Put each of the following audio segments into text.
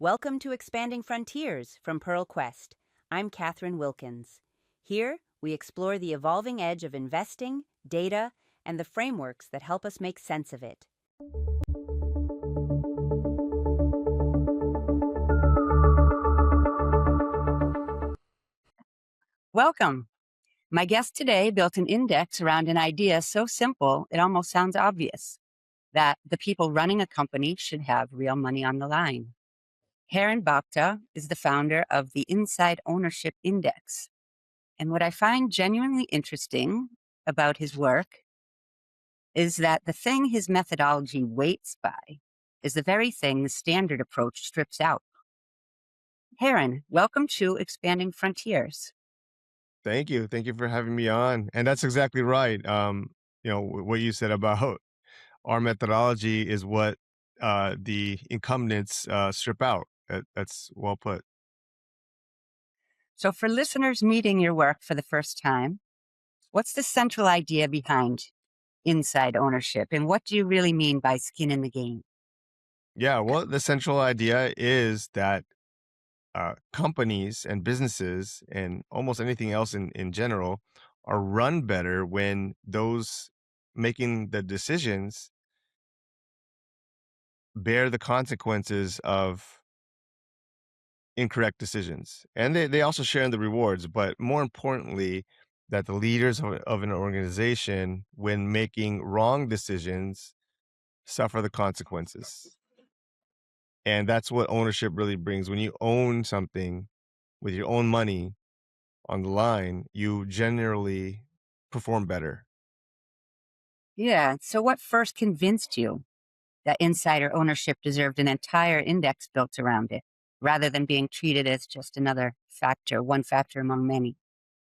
Welcome to Expanding Frontiers from Pearl Quest. I'm Kathryn Wilkens. Here, we explore the evolving edge of investing, data, and the frameworks that help us make sense of it. Welcome. My guest today built an index around an idea so simple it almost sounds obvious, that the people running a company should have real money on the line. Haren Bhakta is the founder of the Inside Ownership Index. And what I find genuinely interesting about his work is that the thing his methodology waits by is the very thing the standard approach strips out. Haren, welcome to Expanding Frontiers. Thank you. Thank you for having me on. And that's exactly right. What you said about our methodology is what the incumbents strip out. That's well put. So for listeners meeting your work for the first time, what's the central idea behind inside ownership, and what do you really mean by skin in the game? Yeah, well, the central idea is that companies and businesses and almost anything else in general are run better when those making the decisions bear the consequences of incorrect decisions. And they also share in the rewards, but more importantly, that the leaders of an organization, when making wrong decisions, suffer the consequences. And that's what ownership really brings. When you own something with your own money on the line, you generally perform better. Yeah. So what first convinced you that insider ownership deserved an entire index built around it, rather than being treated as just another factor, one factor among many?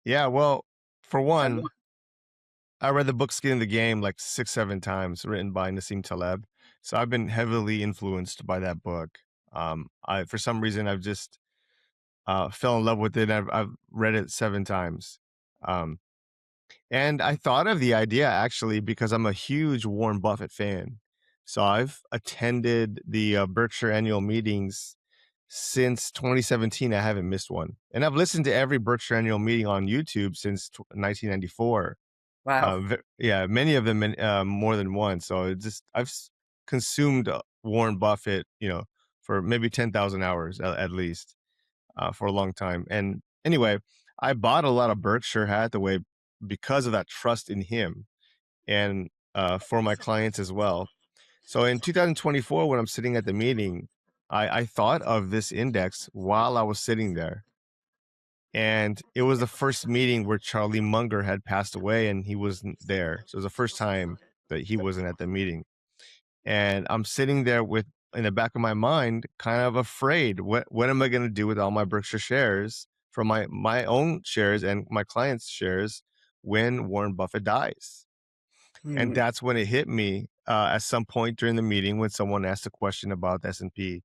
Yeah, well, for one, I read the book Skin in the Game like 6, 7 times, written by Nassim Taleb. So I've been heavily influenced by that book. For some reason, I've just fell in love with it. I've read it 7 times. Um, and I thought of the idea actually because I'm a huge Warren Buffett fan. So I've attended the Berkshire annual meetings since 2017. I haven't missed one. And I've listened to every Berkshire annual meeting on YouTube since 1994. Wow. Yeah, many of them more than one. So consumed Warren Buffett, for maybe 10,000 hours at least, for a long time. And anyway, I bought a lot of Berkshire Hathaway because of that trust in him and for my clients as well. So in 2024, when I'm sitting at the meeting, I thought of this index while I was sitting there. And it was the first meeting where Charlie Munger had passed away and he wasn't there. So it was the first time that he wasn't at the meeting. And I'm sitting there in the back of my mind, kind of afraid, what am I going to do with all my Berkshire shares from my own shares and my clients' shares when Warren Buffett dies? And that's when it hit me at some point during the meeting when someone asked a question about the S&P.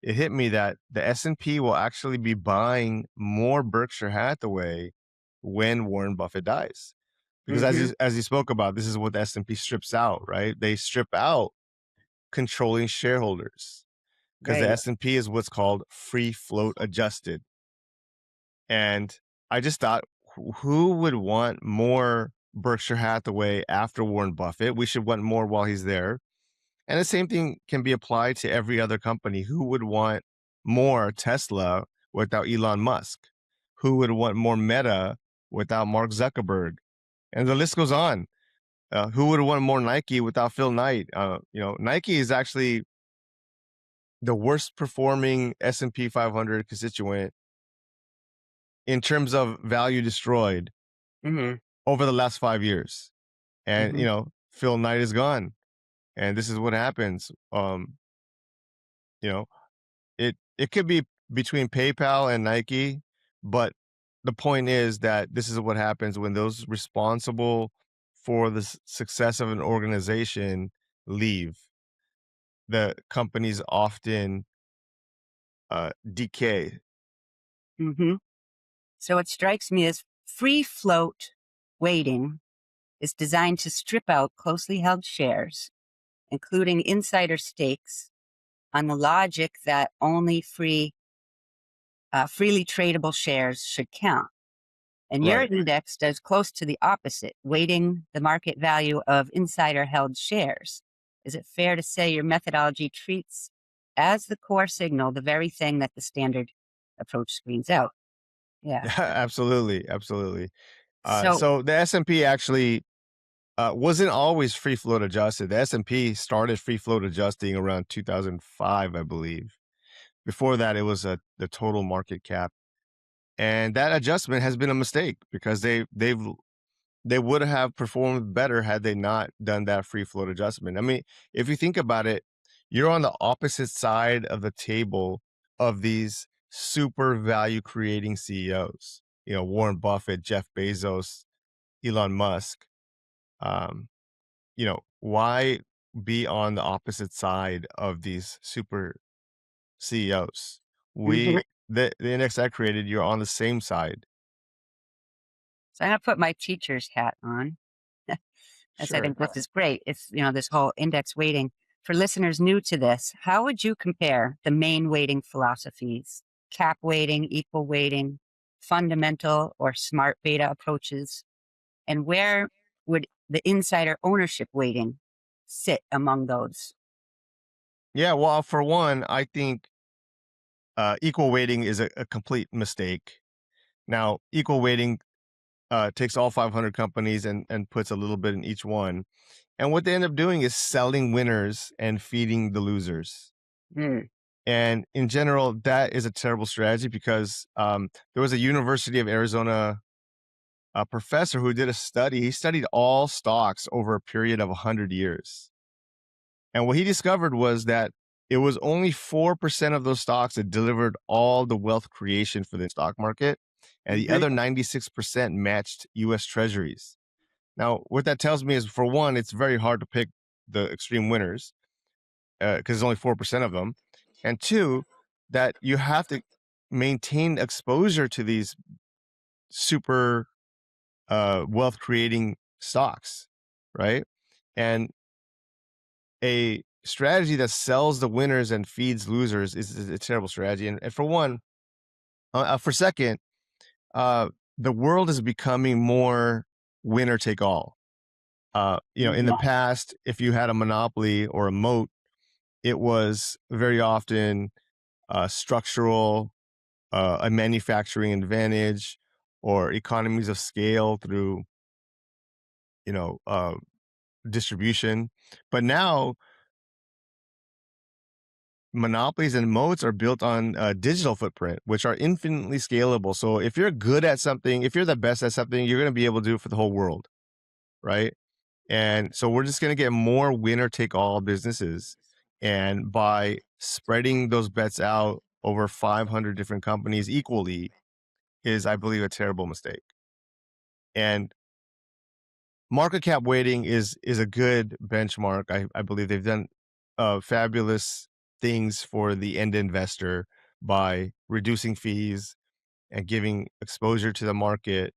It hit me that the S&P will actually be buying more Berkshire Hathaway when Warren Buffett dies. Because as you spoke about, this is what the S&P strips out, right? They strip out controlling shareholders because the S&P is what's called free float adjusted. And I just thought, who would want more Berkshire Hathaway after Warren Buffett? We should want more while he's there. And the same thing can be applied to every other company. Who would want more Tesla without Elon Musk? Who would want more Meta without Mark Zuckerberg? And the list goes on. Who would want more Nike without Phil Knight? Nike is actually the worst performing S&P 500 constituent in terms of value destroyed over the last 5 years. And, Phil Knight is gone. And this is what happens. It could be between PayPal and Nike, but the point is that this is what happens when those responsible for the success of an organization leave. The companies often decay. So it strikes me as free float weighting is designed to strip out closely held shares, including insider stakes, on the logic that only freely tradable shares should count. And your Right. index does close to the opposite, weighting the market value of insider held shares. Is it fair to say your methodology treats as the core signal the very thing that the standard approach screens out? Yeah. Absolutely, absolutely. So, So the S&P actually wasn't always free float adjusted. The S&P started free float adjusting around 2005, I believe. Before that, it was the total market cap, and that adjustment has been a mistake because they would have performed better had they not done that free float adjustment. I mean, if you think about it, you're on the opposite side of the table of these super value creating CEOs. You know, Warren Buffett, Jeff Bezos, Elon Musk. Um, why be on the opposite side of these super CEOs? mhm. The index I created, you're on the same side. So I'm going to put my teacher's hat on. As I Sure. think this is great. It's, this whole index weighting. For listeners new to this, how would you compare the main weighting philosophies, cap weighting, equal weighting, fundamental or smart beta approaches? And where would the insider ownership weighting sit among those? Yeah, well, for one, I think equal weighting is a complete mistake. Now, equal weighting takes all 500 companies and puts a little bit in each one. And what they end up doing is selling winners and feeding the losers. Mm, And in general, that is a terrible strategy because there was a University of Arizona professor who did a study. He studied all stocks over a period of 100 years. And what he discovered was that it was only 4% of those stocks that delivered all the wealth creation for the stock market. And the mhm, other 96% matched US Treasuries. Now, what that tells me is, for one, it's very hard to pick the extreme winners because there's only 4% of them. And two, that you have to maintain exposure to these super wealth creating stocks, right? And a strategy that sells the winners and feeds losers is a terrible strategy. And for one, for second, the world is becoming more winner take all. In the mhm, past, if you had a monopoly or a moat, it was very often structural, a manufacturing advantage, or economies of scale through, you know, uh, distribution. But now monopolies and moats are built on a digital footprint, which are infinitely scalable. So if you're good at something, if you're the best at something, you're going to be able to do it for the whole world, right? And so we're just going to get more winner take all businesses. And by spreading those bets out over 500 different companies equally is, I believe, a terrible mistake. And market cap weighting is a good benchmark. I believe they've done fabulous things for the end investor by reducing fees and giving exposure to the market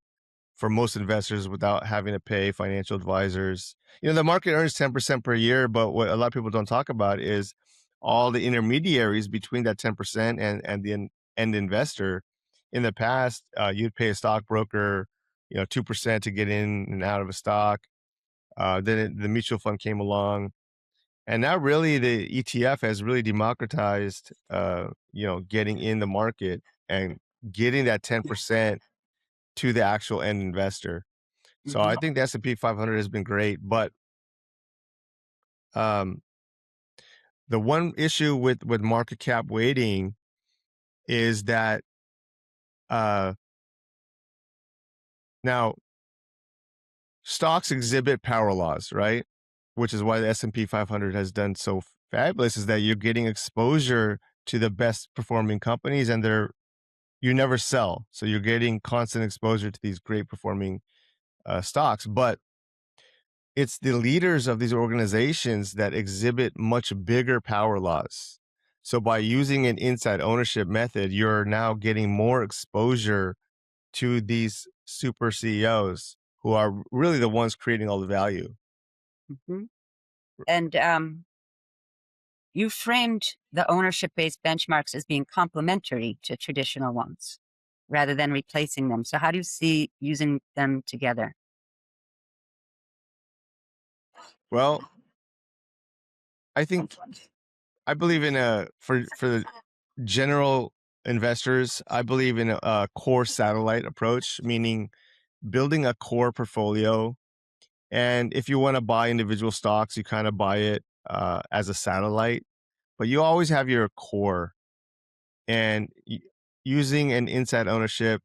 for most investors without having to pay financial advisors. The market earns 10% per year, but what a lot of people don't talk about is all the intermediaries between that 10% and the end investor. In the past, you'd pay a stockbroker, 2% to get in and out of a stock. Then the mutual fund came along, and now really the ETF has really democratized, getting in the market and getting that 10% to the actual end investor. So mhm. I think the S&P 500 has been great, but um, the one issue with market cap weighting is that uh, now stocks exhibit power laws, right? Which is why the S&P 500 has done so fabulous, is that you're getting exposure to the best performing companies, and you never sell, so you're getting constant exposure to these great performing stocks. But it's the leaders of these organizations that exhibit much bigger power laws. So by using an inside ownership method, you're now getting more exposure to these super CEOs who are really the ones creating all the value. Mhm. And You framed the ownership based benchmarks as being complementary to traditional ones rather than replacing them. So, how do you see using them together? Well, I think I believe in a for the general investors, I believe in a core satellite approach, meaning building a core portfolio. And if you want to buy individual stocks, you kind of buy it as a satellite, but you always have your core. And using an inside ownership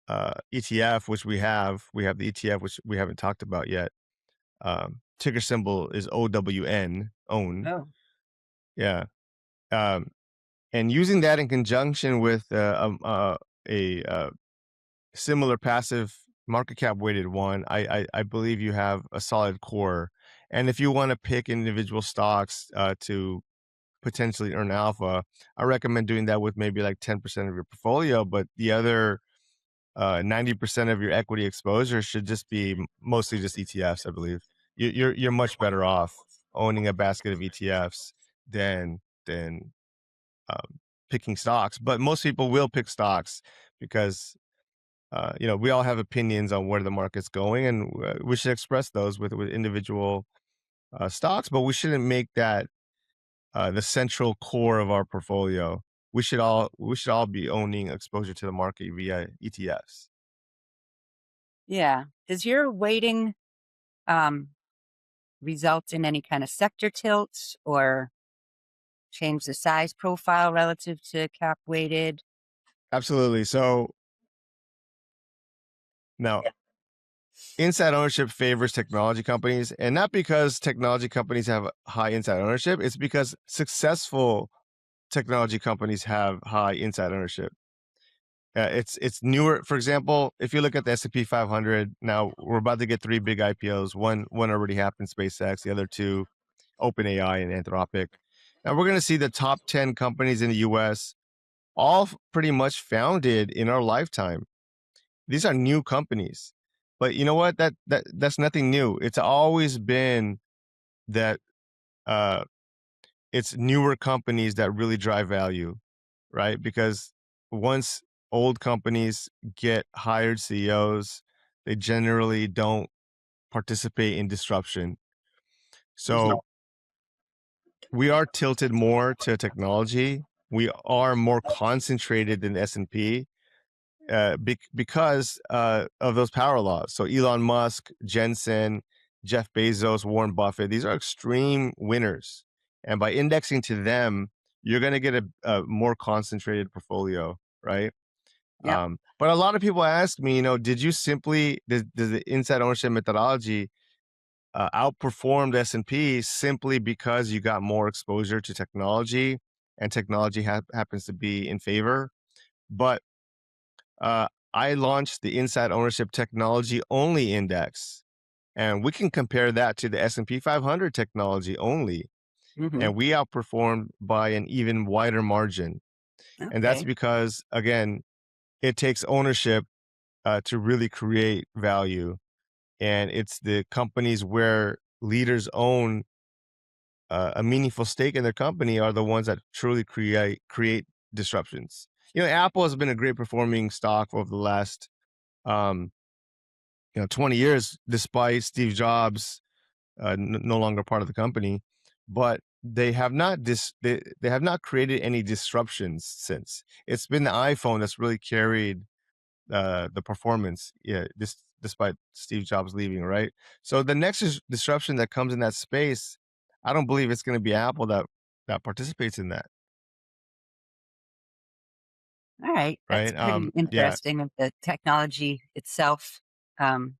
ETF, which we have the ETF, which we haven't talked about yet. Ticker symbol is OWN, own. Oh, Yeah. Um, and using that in conjunction with a similar passive market cap weighted one, I believe you have a solid core. And if you want to pick individual stocks to potentially earn alpha, I recommend doing that with maybe like 10% of your portfolio, but the other 90% of your equity exposure should just be mostly just ETFs. I believe you're much better off owning a basket of ETFs than picking stocks. But most people will pick stocks because we all have opinions on where the market's going, and we should express those with individual stocks. But we shouldn't make that the central core of our portfolio. We should all be owning exposure to the market via ETFs. yeah. Does your weighting um, result in any kind of sector tilts or change the size profile relative to cap weighted? Absolutely. So now, inside ownership favors technology companies, and not because technology companies have high inside ownership. It's because successful technology companies have high inside ownership. It's newer. For example, if you look at the S&P 500, now we're about to get three big IPOs. One already happened, SpaceX. The other two, OpenAI and Anthropic. Now we're going to see the top 10 companies in the U.S. all pretty much founded in our lifetime. These are new companies, but you know what? That's nothing new. It's always been that uh, it's newer companies that really drive value, right? Because once old companies get hired CEOs, they generally don't participate in disruption. Mhm. So we are tilted more to technology. We are more concentrated than S&P because of those power laws. So Elon Musk, Jensen, Jeff Bezos, Warren Buffett, these are extreme winners. And by indexing to them, you're going to get a more concentrated portfolio, right? Yep. But a lot of people ask me, did you does the inside ownership methodology outperform the S&P simply because you got more exposure to technology and technology happens to be in favor? But I launched the Inside Ownership Technology Only Index, and we can compare that to the S&P 500 Technology Only, Hmm. and we outperformed by an even wider margin. And that's Okay. because, again, it takes ownership to really create value, and it's the companies where leaders own a meaningful stake in their company are the ones that truly create disruptions. Apple has been a great performing stock over the last um, 20 years, despite Steve Jobs no longer part of the company, but they have not they have not created any disruptions since. It's been the iPhone that's really carried the performance, yeah, despite Steve Jobs leaving, right? So the next disruption that comes in that space, I don't believe it's going to be Apple that participates in that, All right. That's right? pretty Yeah, interesting with the technology itself. Um,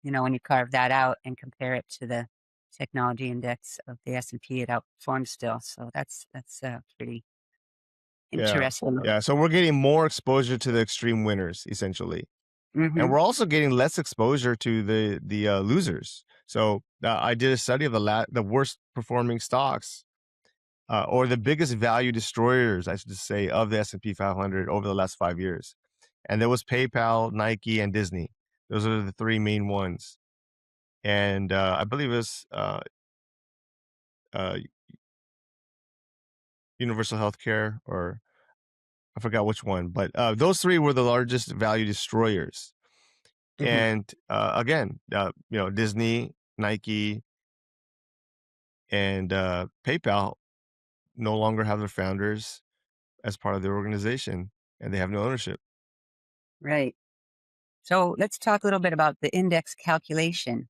when you carve that out and compare it to the technology index of the S&P, it outperforms still. So that's pretty yeah, interesting. yeah. So we're getting more exposure to the extreme winners, essentially. And Hmm. we're also getting less exposure to the losers. So I did a study of the worst performing stocks or the biggest value destroyers, I should say, of the S&P 500 over the last 5 years. And there was PayPal, Nike, and Disney. Those are the three main ones. And I believe it was uh, universal healthcare, or I forgot which one, but those three were the largest value destroyers. Hmm. And again, Disney, Nike, and PayPal no longer have their founders as part of their organization, and they have no ownership. Right. So let's talk a little bit about the index calculation.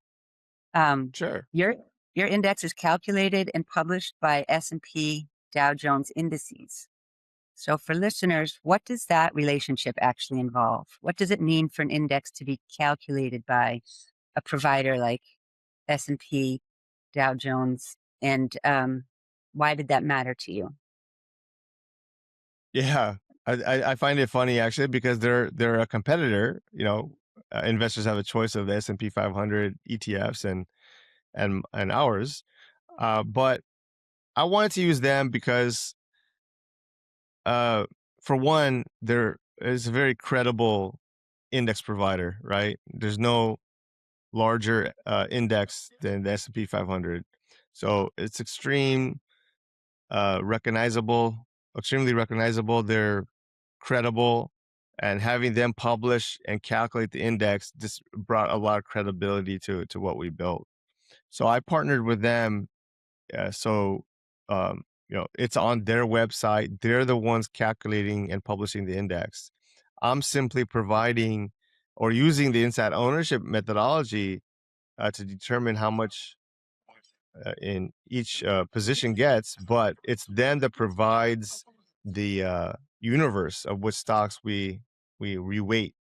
Um, Sure. your your index is calculated and published by S&P Dow Jones Indices. So for listeners, what does that relationship actually involve? What does it mean for an index to be calculated by a provider like S&P Dow Jones, and why did that matter to you? Yeah, I find it funny actually because they're a competitor. Investors have a choice of the S&P 500 ETFs and ours. But I wanted to use them because, uh, for one, there is a very credible index provider, right? There's no larger index than the S&P 500, so it's recognizable, extremely recognizable. They're credible, and having them publish and calculate the index just brought a lot of credibility to what we built. So I partnered with them. So it's on their website. They're the ones calculating and publishing the index. I'm simply providing or using the inside ownership methodology to determine how much in each position gets, but it's them that provides the universe of which stocks we reweight.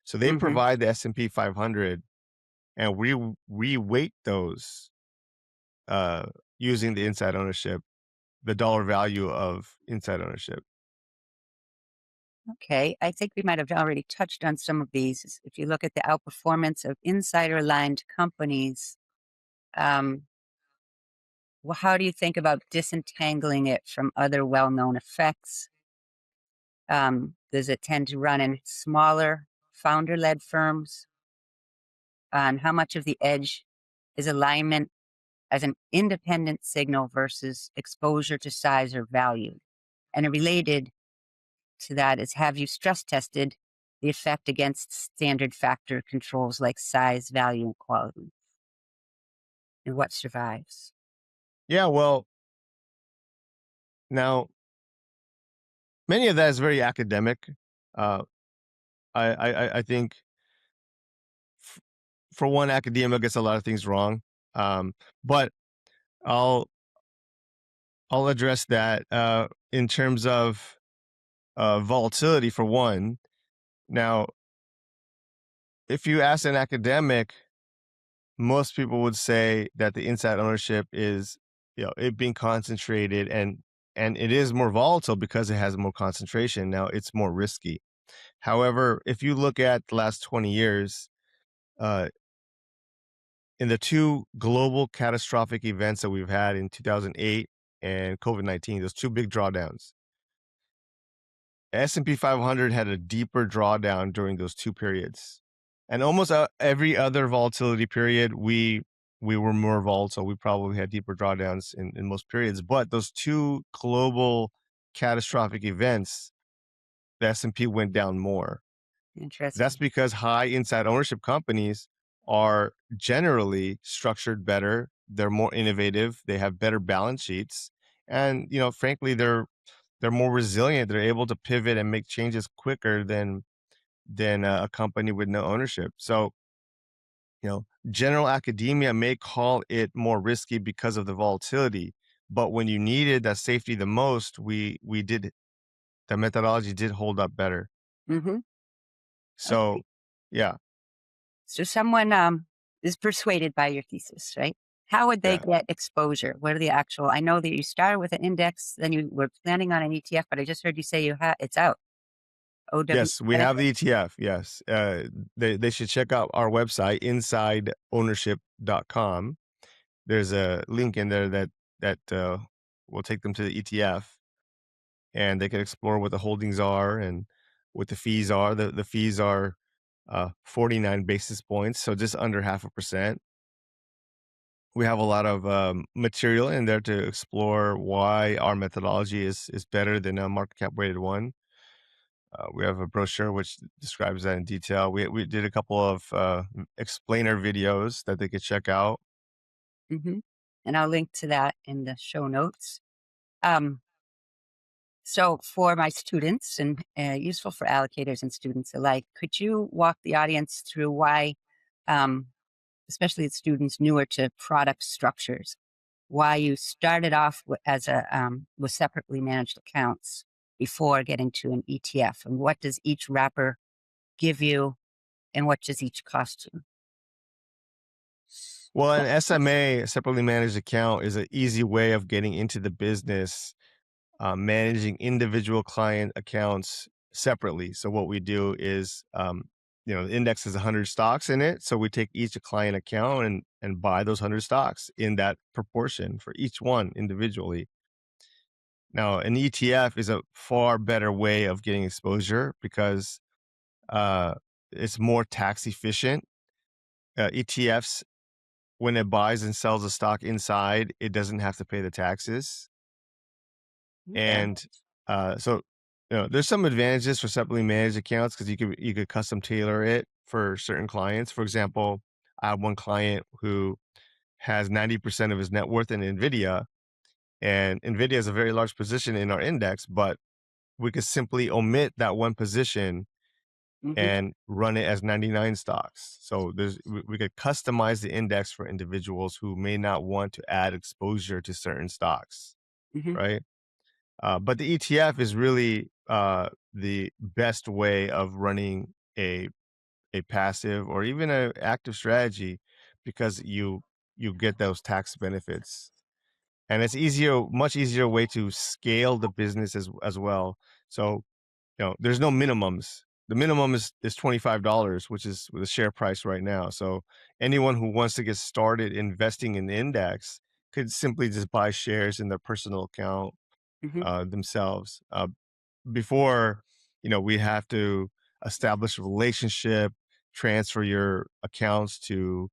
So they Hmm. provide the S&P 500, and we reweight those uh, using the inside ownership, the dollar value of inside ownership. Okay, I think we might have already touched on some of these. If you look at the outperformance of insider aligned companies, um, how do you think about disentangling it from other well known effects? Does it tend to run in smaller founder led firms? On how much of the edge is alignment as an independent signal versus exposure to size or value? And related to that is, have you stress tested the effect against standard factor controls like size, value, and quality? And what survives? Yeah, well, now many of that is very academic. Uh, I think f- for one, academia gets a lot of things wrong. But I'll I'll address that in terms of volatility for one. Now, if you ask an academic, most people would say that the inside ownership is, it being concentrated, and it is more volatile because it has more concentration. Now, it's more risky. However, if you look at the last 20 years, uh, in the two global catastrophic events that we've had in 2008 and COVID-19, those two big drawdowns, S&P 500 had a deeper drawdown during those two periods. And almost every other volatility period, we were more volatile. We probably had deeper drawdowns in most periods. But those two global catastrophic events, the S&P went down more. That's Interesting. because high inside ownership companies are generally structured better. They're more innovative. They have better balance sheets, and frankly, they're more resilient. They're able to pivot and make changes quicker than a company with no ownership. So, general academia may call it more risky because of the volatility, but when you needed that safety the most, we did the methodology did hold up better. Hmm. So, Okay. yeah, So someone is persuaded by your thesis, right? How would they yeah. get exposure? What are the actual? I know that you started with an index, then you were planning on an ETF, but I just heard you say you have it's out. OW. Yes, we What is have it? the ETF. Yes. They should check out our website, insideownership.com. There's a link in there that will take them to the ETF, and they can explore what the holdings are and what the fees are. The fees are 49 basis points, so just under 0.5%. We have a lot of material in there to explore why our methodology is better than a market cap weighted one. We have a brochure which describes that in detail. We did a couple of explainer videos that they could check out. Hmm. And I'll link to that in the show notes. Um, so, for my students and useful for allocators and students alike, could you walk the audience through why, um, especially the students newer to product structures, why you started off as with separately managed accounts before getting to an ETF, and what does each wrapper give you, and what does each cost you? Well, an SMA, separately managed account, is an easy way of getting into the business, managing individual client accounts separately. So what we do is, the index has 100 stocks in it. So we take each client account and buy those 100 stocks in that proportion for each one individually. Now, an ETF is a far better way of getting exposure because uh, it's more tax efficient. ETFs, when it buys and sells a stock inside, it doesn't have to pay the taxes. Okay. And so, there's some advantages for separately managed accounts because you could custom tailor it for certain clients. For example, I have one client who has 90% of his net worth in Nvidia, and Nvidia is a very large position in our index, but we could simply omit that one position Hmm. and run it as 99 stocks. So we could customize the index for individuals who may not want to add exposure to certain stocks, Hmm. right? But the ETF is really the best way of running a passive or even an active strategy because you get those tax benefits, and it's much easier way to scale the business as well. So there's no minimums. The minimum is $25, which is the share price right now. So anyone who wants to get started investing in the index could simply just buy shares in their personal account Hmm. themselves. Before, we have to establish a relationship, transfer your accounts to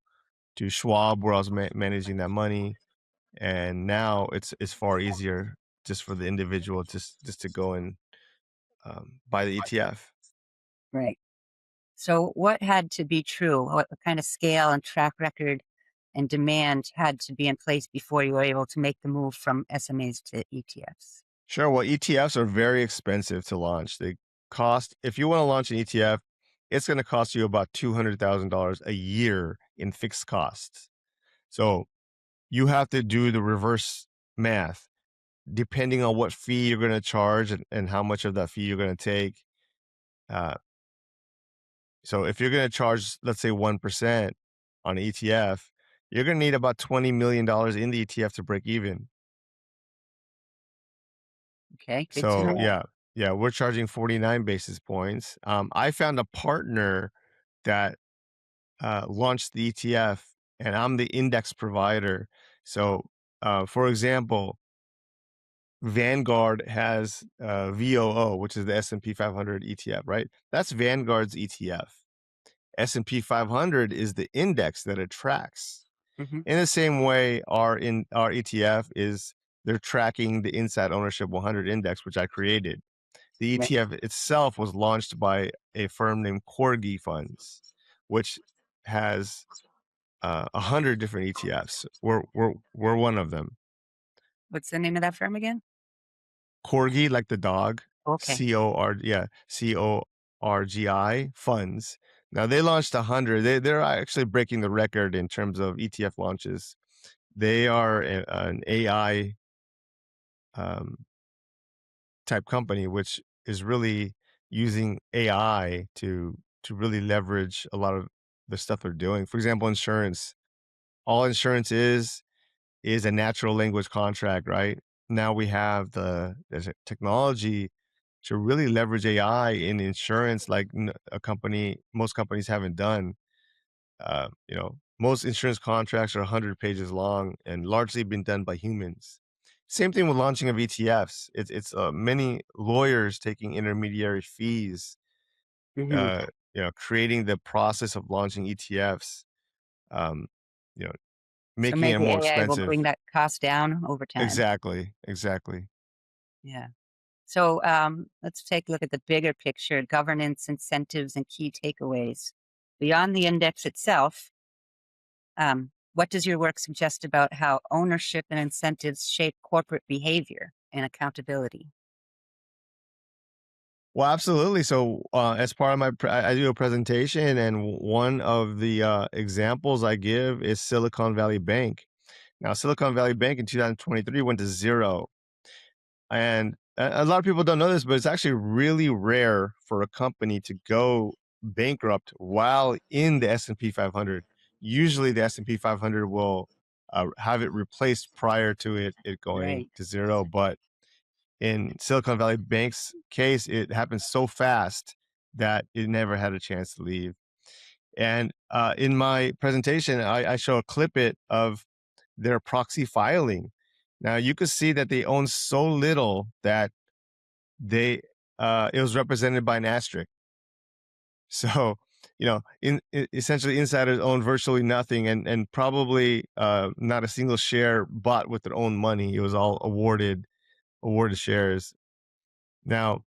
Schwab, where I was managing that money, and now it's far easier just for the individual just to go and buy the ETF. Right. So, what had to be true? What kind of scale and track record and demand had to be in place before you were able to make the move from SMAs to ETFs? Sure. Well, ETFs are very expensive to launch. They cost, if you want to launch an ETF, it's going to cost you about $200,000 a year in fixed costs. So you have to do the reverse math. Depending on what fee you're going to charge and how much of that fee you're going to take. Uh, so if you're going to charge, let's say 1% on an ETF, you're going to need about $20 million in the ETF to break even. Okay, good to So know. yeah, we're charging 49 basis points. I found a partner that launched the ETF, and I'm the index provider. So, for example, Vanguard has VOO, which is the S&P 500 ETF, right? That's Vanguard's ETF. S&P 500 is the index that it tracks. Hmm. In the same way, our ETF is they're tracking the Inside Ownership 100 index, which I created. The Right. ETF itself was launched by a firm named Corgi Funds, which has 100 different ETFs. We're one of them. What's the name of that firm again? Corgi, like the dog, Okay. CORGI funds. Now they launched 100. They're actually breaking the record in terms of ETF launches. They are an AI um, type company, which is really using AI to really leverage a lot of the stuff they're doing. For example, insurance. All insurance is a natural language contract, right? Now we have there's a technology to really leverage AI in insurance, like most companies haven't done. Most insurance contracts are 100 pages long and largely been done by humans. Same thing with launching of ETFs. It's many lawyers taking intermediary fees, Hmm. creating the process of launching ETFs. Um, you know, So making it maybe more AI will expensive. bring that cost down over time. Exactly, exactly. Yeah. So let's take a look at the bigger picture: governance, incentives, and key takeaways. Beyond the index itself, what does your work suggest about how ownership and incentives shape corporate behavior and accountability? Well, absolutely. So, as part of I do a presentation, and one of the examples I give is Silicon Valley Bank. Now, Silicon Valley Bank in 2023 went to zero, and a lot of people don't know this, but it's actually really rare for a company to go bankrupt while in the S&P 500. Usually, the S&P 500 will have it replaced prior to it going Right. to zero, but in Silicon Valley Bank's case, it happened so fast that it never had a chance to leave. And in my presentation, I show a clip of their proxy filing. Now you could see that they own so little that they it was represented by an asterisk. So essentially insiders own virtually nothing, and probably not a single share bought with their own money. It was all awarded shares. Now,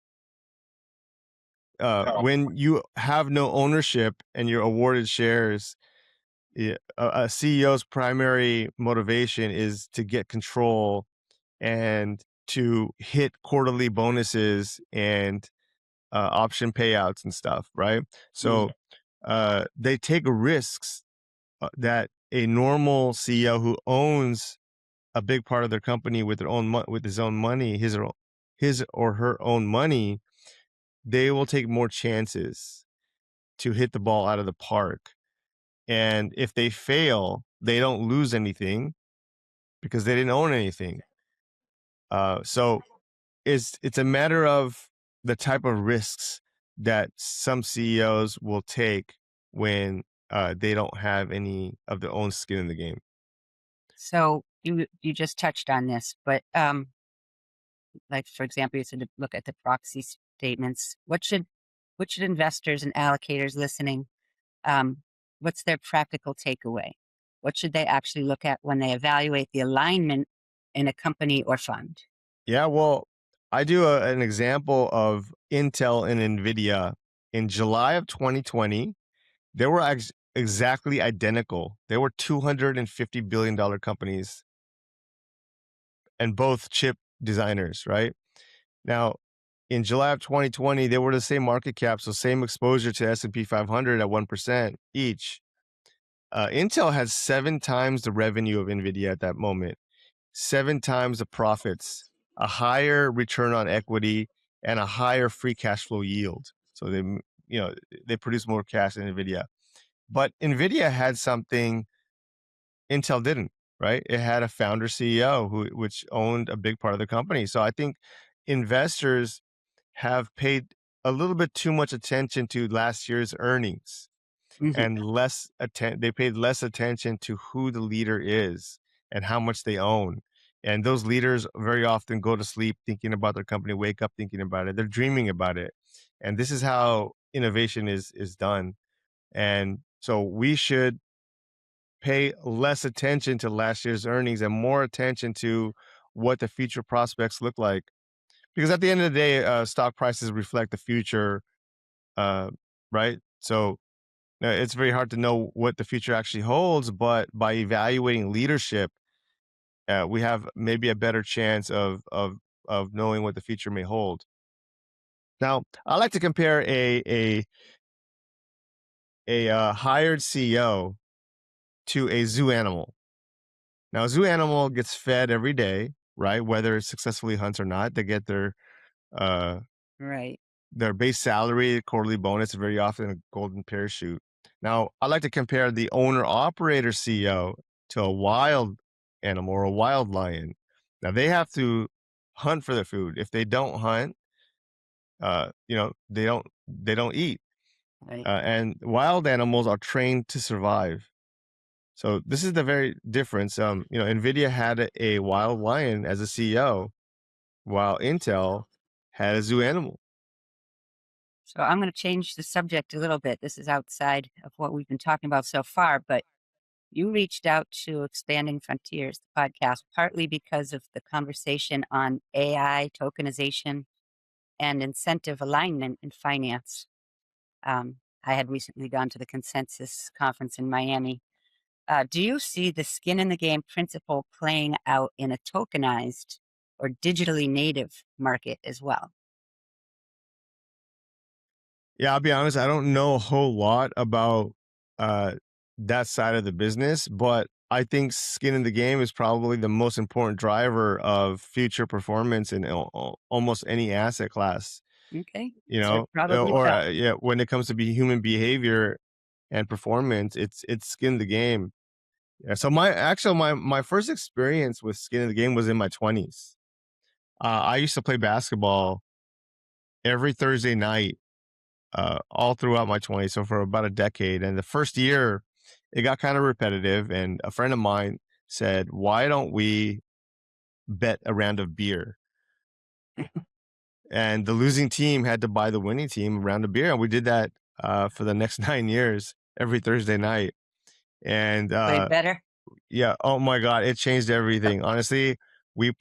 when you have no ownership and you're awarded shares, a CEO's primary motivation is to get control and to hit quarterly bonuses and option payouts and stuff, right? So they take risks that a normal CEO who owns a big part of their company with with his own money, his or her own money, they will take more chances to hit the ball out of the park. And if they fail, they don't lose anything because they didn't own anything. So it's a matter of the type of risks that some CEOs will take when they don't have any of their own skin in the game. So you just touched on this, but like for example, you said to look at the proxy statements. What should investors and allocators listening? Um, what's their practical takeaway? What should they actually look at when they evaluate the alignment in a company or fund? Yeah, well, I do an example of Intel and Nvidia in July of 2020. They were exactly identical. They were $250 billion companies and both chip designers, right? Now, in July of 2020, they were the same market cap, so same exposure to S&P 500 at 1% each. Intel had 7 times the revenue of Nvidia at that moment, 7 times the profits, a higher return on equity, and a higher free cash flow yield. So they produce more cash than Nvidia. But Nvidia had something Intel didn't, right? It had a founder CEO which owned a big part of the company. So I think investors have paid a little bit too much attention to last year's earnings Mhm. and they paid less attention to who the leader is and how much they own. And those leaders very often go to sleep thinking about their company, wake up thinking about it. They're dreaming about it. And this is how innovation is done. And so we should pay less attention to last year's earnings and more attention to what the future prospects look like. Because at the end of the day, stock prices reflect the future, uh, right? So it's very hard to know what the future actually holds, but by evaluating leadership, we have maybe a better chance of knowing what the future may hold. Now, I like to compare a hired CEO to a zoo animal. Now, a zoo animal gets fed every day, right? Whether it successfully hunts or not, they get uh, Right. their base salary, quarterly bonus, very often a golden parachute. Now, I like to compare the owner operator CEO to a wild animal or a wild lion. Now, they have to hunt for their food. If they don't hunt, they don't eat. Right. And wild animals are trained to survive. So this is the very difference. Nvidia had a wild lion as a CEO, while Intel had a zoo animal. So I'm going to change the subject a little bit. This is outside of what we've been talking about so far, but You reached out to Expanding Frontiers, the podcast, partly because of the conversation on AI tokenization and incentive alignment in finance. I had recently gone to the Consensus conference in Miami. Do you see the skin in the game principle playing out in a tokenized or digitally native market as well? Yeah, I'll be honest, I don't know a whole lot about uh, that side of the business, but I think skin in the game is probably the most important driver of future performance in almost any asset class. Okay, You so it know, probably or will. yeah, when it comes to be human behavior and performance, it's skin in the game. Yeah, so my first experience with skin in the game was in my 20s. I used to play basketball every Thursday night all throughout my 20s, so for about a decade. And the first year, it got kind of repetitive. And a friend of mine said, "Why don't we bet a round of beer?" And the losing team had to buy the winning team a round of beer, and we did that for the next 9 years, every Thursday night. And Played better? yeah, oh my God, it changed everything. Honestly, we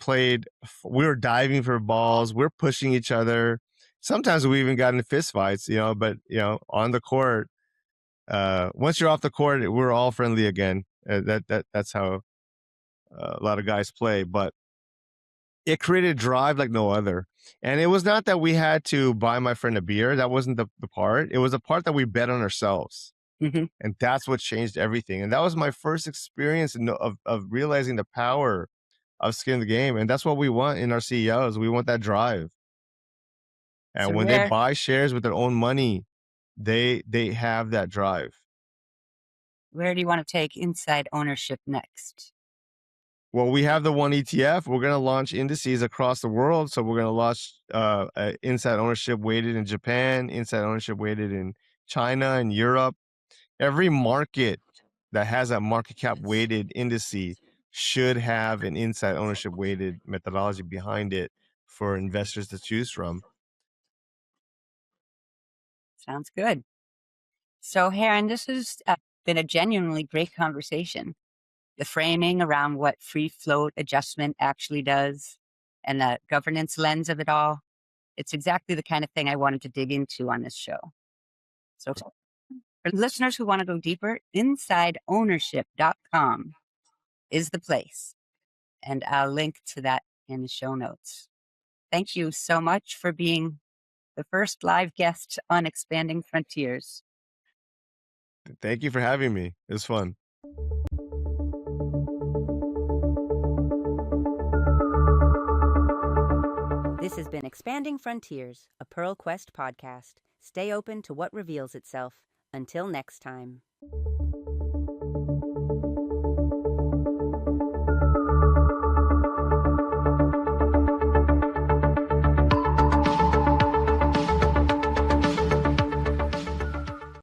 were diving for balls, we're pushing each other. Sometimes we even got in fist fights, but on the court, once you're off the court, we're all friendly again. That's how a lot of guys play. But it created a drive like no other. And it was not that we had to buy my friend a beer. That wasn't the part. It was the part that we bet on ourselves. Hmm. And that's what changed everything. And that was my first experience of realizing the power of skin in the game. And that's what we want in our CEOs. We want that drive. So And when they where buy shares with their own money, they have that drive. where do you want to take inside ownership next? Well, we have the one ETF. We're going to launch indices across the world. So we're going to launch inside ownership weighted in Japan, inside ownership weighted in China and Europe. Every market that has a market cap weighted indice should have an inside ownership weighted methodology behind it for investors to choose from. Sounds good. So, Haren, this has been a genuinely great conversation. The framing around what free float adjustment actually does and the governance lens of it all. It's exactly the kind of thing I wanted to dig into on this show. So, for listeners who want to go deeper, insideownership.com is the place. And I'll link to that in the show notes. Thank you so much for being the first live guest on Expanding Frontiers. Thank you for having me. It was fun. This has been Expanding Frontiers, a Pearl Quest podcast. Stay open to what reveals itself. Until next time.